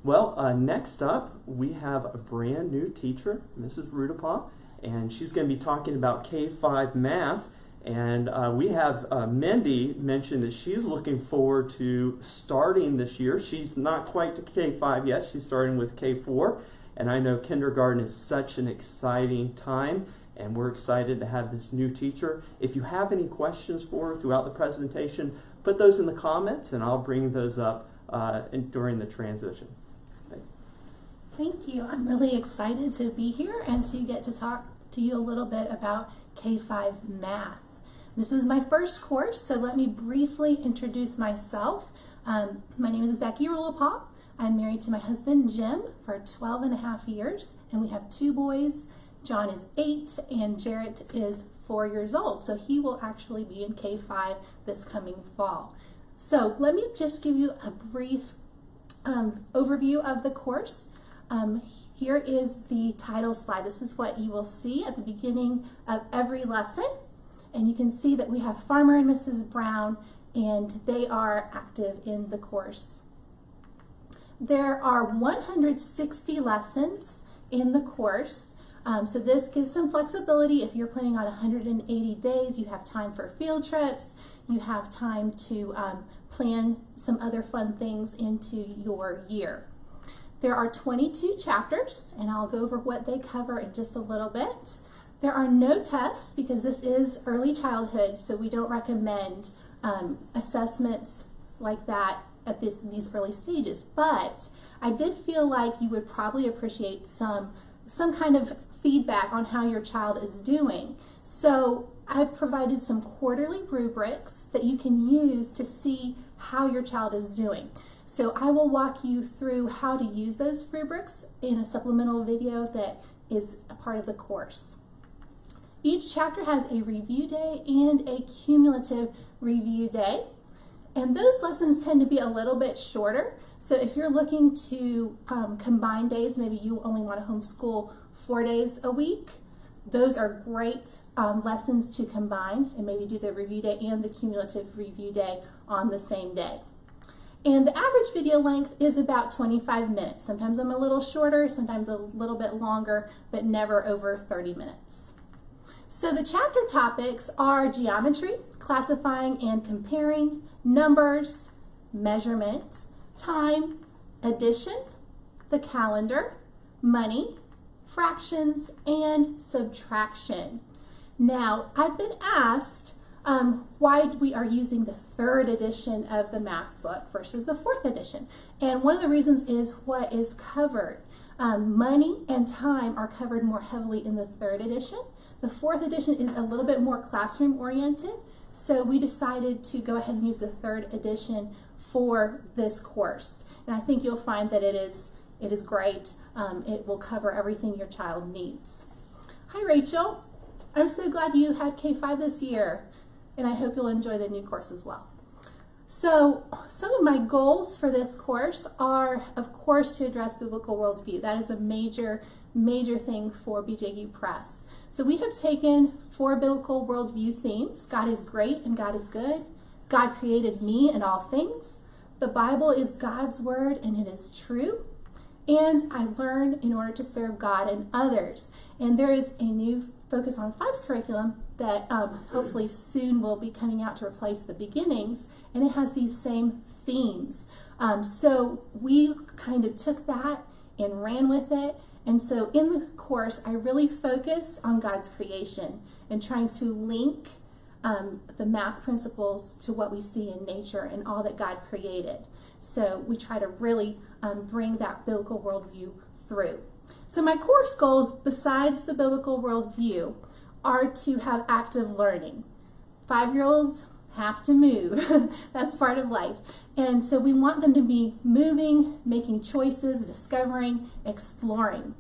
Well, next up, we have a brand new teacher, Mrs. Rulapaugh, and she's going to be talking about K-5 math. And we have Mindy mentioned that she's looking forward to starting this year. She's not quite to K-5 yet. She's starting with K-4. And I know kindergarten is such an exciting time, and we're excited to have this new teacher. If you have any questions for her throughout the presentation, put those in the comments, and I'll bring those up during the transition. Thank you. I'm really excited to be here and to get to talk to you a little bit about K-5 math. This is my first course, so let me briefly introduce myself. My name is Becky Rulapaugh. I'm married to my husband, Jim, for 12 and a half years, and we have 2 boys. John is 8, and Jarrett is 4 years old, so he will actually be in K-5 this coming fall. So let me just give you a brief overview of the course. Here is the title slide. This is what you will see at the beginning of every lesson. And you can see that we have Farmer and Mrs. Brown, and they are active in the course. There are 160 lessons in the course. So this gives some flexibility. If you're planning on 180 days, you have time for field trips. You have time to plan some other fun things into your year. There are 22 chapters, and I'll go over what they cover in just a little bit. There are no tests because this is early childhood, so we don't recommend assessments like that at these early stages. But I did feel like you would probably appreciate some kind of feedback on how your child is doing. So I've provided some quarterly rubrics that you can use to see how your child is doing. So I will walk you through how to use those rubrics in a supplemental video that is a part of the course. Each chapter has a review day and a cumulative review day. And those lessons tend to be a little bit shorter. So if you're looking to combine days, maybe you only want to homeschool 4 days a week, those are great lessons to combine and maybe do the review day and the cumulative review day on the same day. And the average video length is about 25 minutes. Sometimes I'm a little shorter, sometimes a little bit longer, but never over 30 minutes. So the chapter topics are geometry, classifying and comparing, numbers, measurement, time, addition, the calendar, money, fractions, and subtraction. Now, I've been asked why we are using the 3rd edition of the math book versus the 4th edition. And one of the reasons is what is covered. Money and time are covered more heavily in the 3rd edition. The 4th edition is a little bit more classroom oriented, so we decided to go ahead and use the 3rd edition for this course. And I think you'll find that it is great. It will cover everything your child needs. Hi Rachel, I'm so glad you had K-5 this year, and I hope you'll enjoy the new course as well. So some of my goals for this course are, of course, to address biblical worldview. That is a major thing for BJU Press. So we have taken 4 biblical worldview themes. God is great and God is good. God created me and all things. The Bible is God's word and it is true. And I learn in order to serve God and others. And there is a new Focus on 5's curriculum that hopefully soon will be coming out to replace the beginnings, and it has these same themes. So we kind of took that and ran with it. And so in the course, I really focus on God's creation and trying to link the math principles to what we see in nature and all that God created. So we try to really bring that biblical worldview through. So my course goals, besides the biblical worldview, are to have active learning. 5-year-olds have to move. That's part of life. And so we want them to be moving, making choices, discovering, exploring.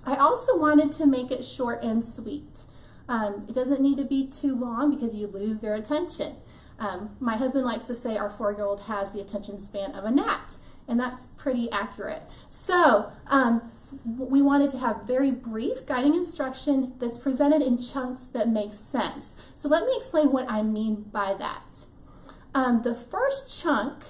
I also wanted to make it short and sweet. It doesn't need to be too long because you lose their attention. My husband likes to say our 4-year-old has the attention span of a gnat, and that's pretty accurate. So we wanted to have very brief guiding instruction that's presented in chunks that make sense. So let me explain what I mean by that. The first chunk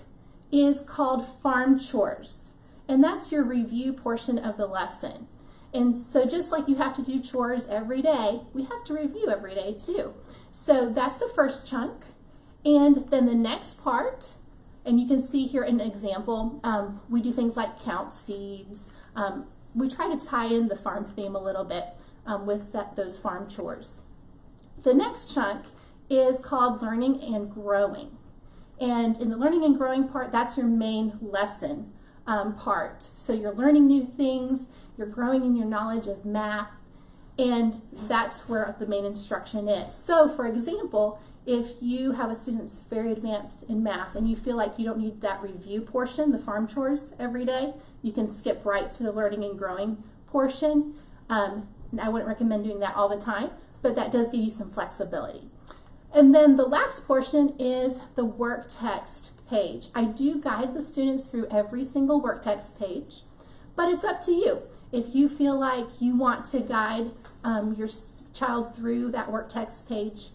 is called farm chores. and that's your review portion of the lesson. And so just like you have to do chores every day, we have to review every day too. So that's the first chunk. And then the next part, and you can see here an example, we do things like count seeds. We try to tie in the farm theme a little bit with those farm chores. The next chunk is called learning and growing. And in the learning and growing part, that's your main lesson part. So you're learning new things, you're growing in your knowledge of math, and that's where the main instruction is. So for example, if you have a student that's very advanced in math and you feel like you don't need that review portion, the farm chores every day, you can skip right to the learning and growing portion. And I wouldn't recommend doing that all the time, but that does give you some flexibility. And then the last portion is the work text page. I do guide the students through every single work text page, but it's up to you. If you feel like you want to guide your child through that work text page,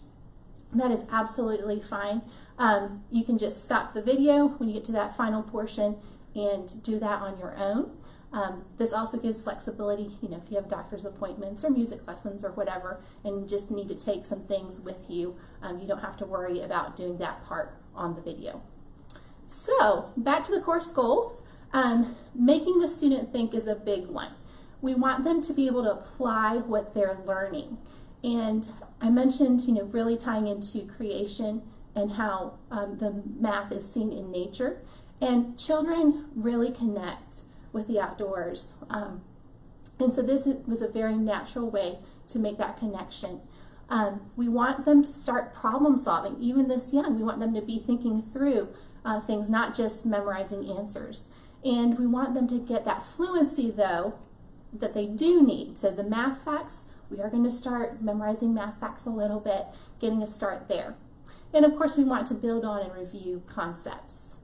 that is absolutely fine. You can just stop the video when you get to that final portion and do that on your own. This also gives flexibility, you know, if you have doctor's appointments or music lessons or whatever, and just need to take some things with you, you don't have to worry about doing that part on the video. So, back to the course goals. Making the student think is a big one. We want them to be able to apply what they're learning. And I mentioned, you know, really tying into creation and how the math is seen in nature. And children really connect with the outdoors. And so this was a very natural way to make that connection. We want them to start problem solving, even this young. We want them to be thinking through things, not just memorizing answers. And we want them to get that fluency, though, that they do need. So the math facts, we are going to start memorizing math facts a little bit, getting a start there. And of course, we want to build on and review concepts.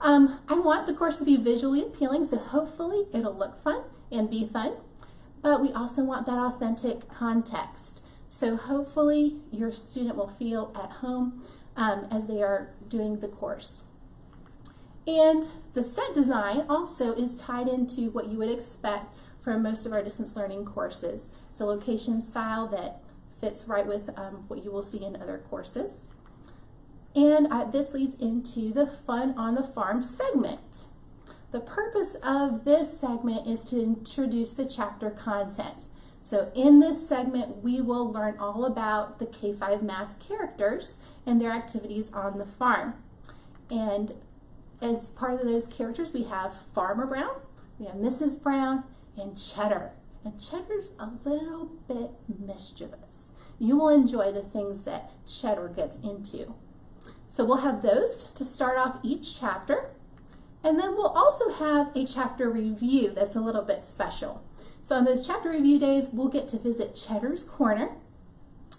I want the course to be visually appealing, so hopefully it'll look fun and be fun. But we also want that authentic context. So hopefully your student will feel at home as they are doing the course. And the set design also is tied into what you would expect from most of our distance learning courses. It's a location style that fits right with what you will see in other courses. And this leads into the Fun on the Farm segment. The purpose of this segment is to introduce the chapter content. So in this segment, we will learn all about the K-5 math characters and their activities on the farm. And as part of those characters, we have Farmer Brown, we have Mrs. Brown, and Cheddar. And Cheddar's a little bit mischievous. You will enjoy the things that Cheddar gets into. So we'll have those to start off each chapter. And then we'll also have a chapter review that's a little bit special. So on those chapter review days, we'll get to visit Cheddar's Corner.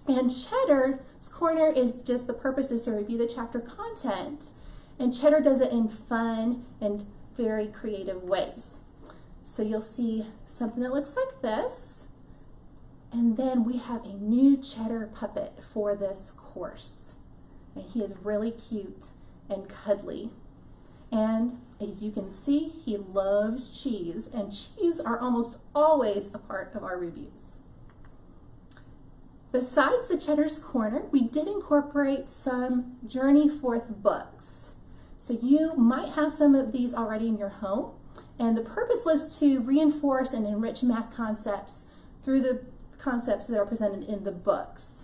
And Cheddar's Corner is just, the purpose is to review the chapter content. And Cheddar does it in fun and very creative ways. So you'll see something that looks like this. And then we have a new Cheddar puppet for this course. And he is really cute and cuddly. And as you can see, he loves cheese, and cheese are almost always a part of our reviews. Besides the Cheddar's Corner, we did incorporate some Journey Forth books. So you might have some of these already in your home, and the purpose was to reinforce and enrich math concepts through the concepts that are presented in the books.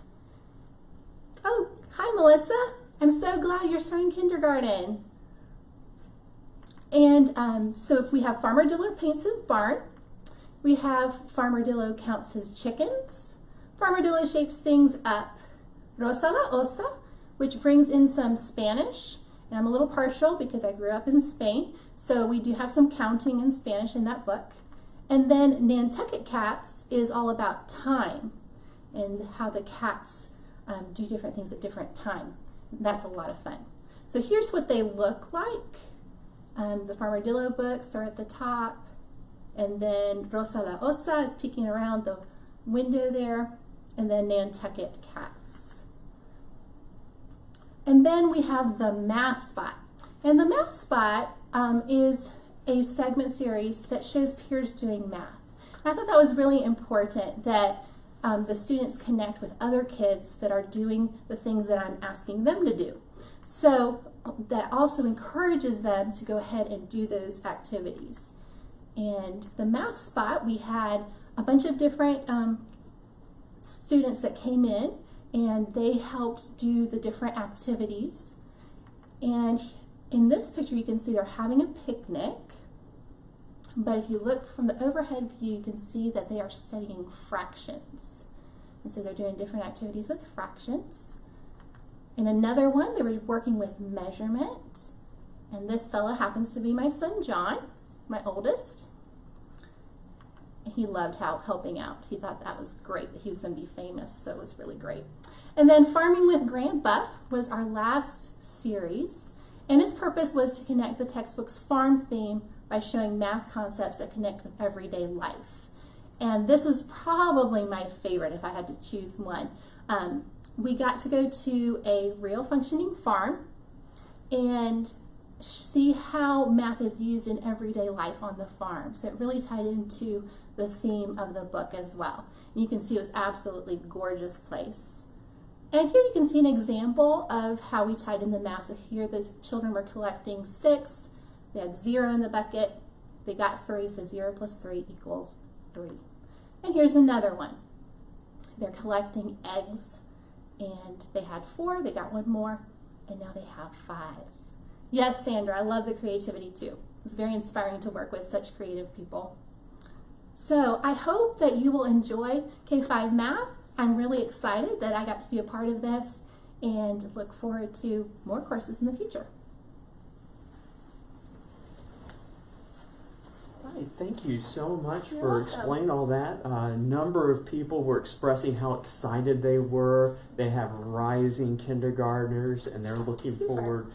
Oh, hi Melissa. I'm so glad you're starting kindergarten. And so if we have Farmer Diller paints his barn, we have Farmer Dillo counts his chickens, Farmer Dillo shapes things up, Rosa la Osa, which brings in some Spanish, and I'm a little partial because I grew up in Spain, so we do have some counting in Spanish in that book. And then Nantucket Cats is all about time and how the cats do different things at different times. That's a lot of fun. So here's what they look like. The Farmer Dillo books are at the top, and then Rosa la Osa is peeking around the window there, and then Nantucket Cats. And then we have the Math Spot. And the Math Spot is a segment series that shows peers doing math. And I thought that was really important that the students connect with other kids that are doing the things that I'm asking them to do. So that also encourages them to go ahead and do those activities. And the math spot, we had a bunch of different students that came in, and they helped do the different activities. And in this picture, you can see they're having a picnic. But if you look from the overhead view, you can see that they are studying fractions. And so they're doing different activities with fractions. In another one, they were working with measurement. And this fella happens to be my son, John, my oldest. He loved helping out. He thought that was great, that he was going to be famous, so it was really great. And then Farming with Grandpa was our last series. And its purpose was to connect the textbook's farm theme by showing math concepts that connect with everyday life. And this was probably my favorite if I had to choose one. We got to go to a real functioning farm and see how math is used in everyday life on the farm. So it really tied into the theme of the book as well. And you can see it was absolutely gorgeous place. And here you can see an example of how we tied in the math. So here the children were collecting sticks. They had 0 in the bucket. They got 3, so 0 plus 3 equals 3. And here's another one. They're collecting eggs, and they had 4, they got 1 more, and now they have 5. Yes, Sandra, I love the creativity too. It's very inspiring to work with such creative people. So I hope that you will enjoy K-5 Math. I'm really excited that I got to be a part of this and look forward to more courses in the future. Right, thank you so much You're for welcome. explaining all that. A number of people were expressing how excited they were. They have rising kindergartners, and they're looking Super. forward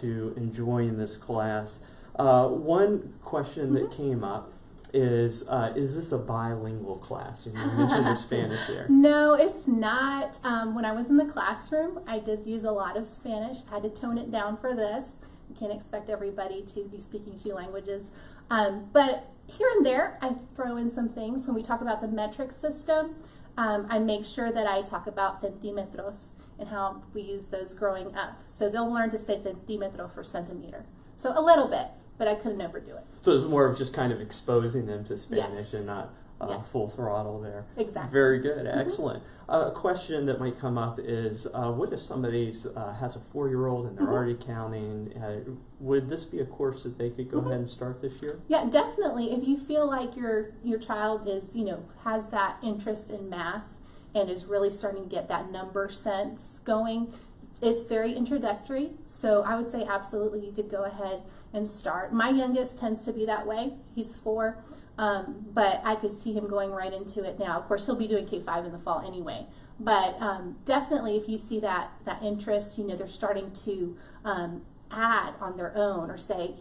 to enjoying this class. One question that came up is this a bilingual class? And you mentioned the Spanish there. No, it's not. When I was in the classroom, I did use a lot of Spanish. I had to tone it down for this. You can't expect everybody to be speaking 2 languages. But here and there, I throw in some things. When we talk about the metric system, I make sure that I talk about centímetros and how we use those growing up. So they'll learn to say centímetro for centimeter. So a little bit, but I couldn't overdo it. So it's more of just kind of exposing them to Spanish Yes. and not Yes. full throttle there. Exactly. Very good, excellent. A question that might come up is, what if somebody has a 4-year-old and they're already counting? Would this be a course that they could go ahead and start this year? Yeah, definitely. If you feel like your child is, has that interest in math and is really starting to get that number sense going, it's very introductory. So I would say absolutely you could go ahead and start. My youngest tends to be that way. He's 4. But I could see him going right into it now. Of course, he'll be doing K-5 in the fall anyway. But definitely, if you see that interest, they're starting to add on their own, or say,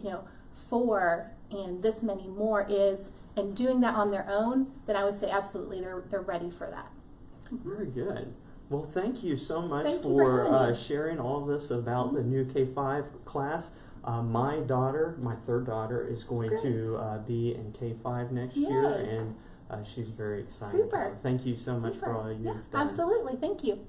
4 and this many more is, and doing that on their own, then I would say absolutely they're ready for that. Very good. Well, thank you so much Thank you for having me. sharing all of this about the new K-5 class. My daughter, my 3rd daughter, is going Great. to be in K-5 next Yay. year, and she's very excited. Super. Thank you so much Super. for all you've Yeah, done. absolutely. Thank you.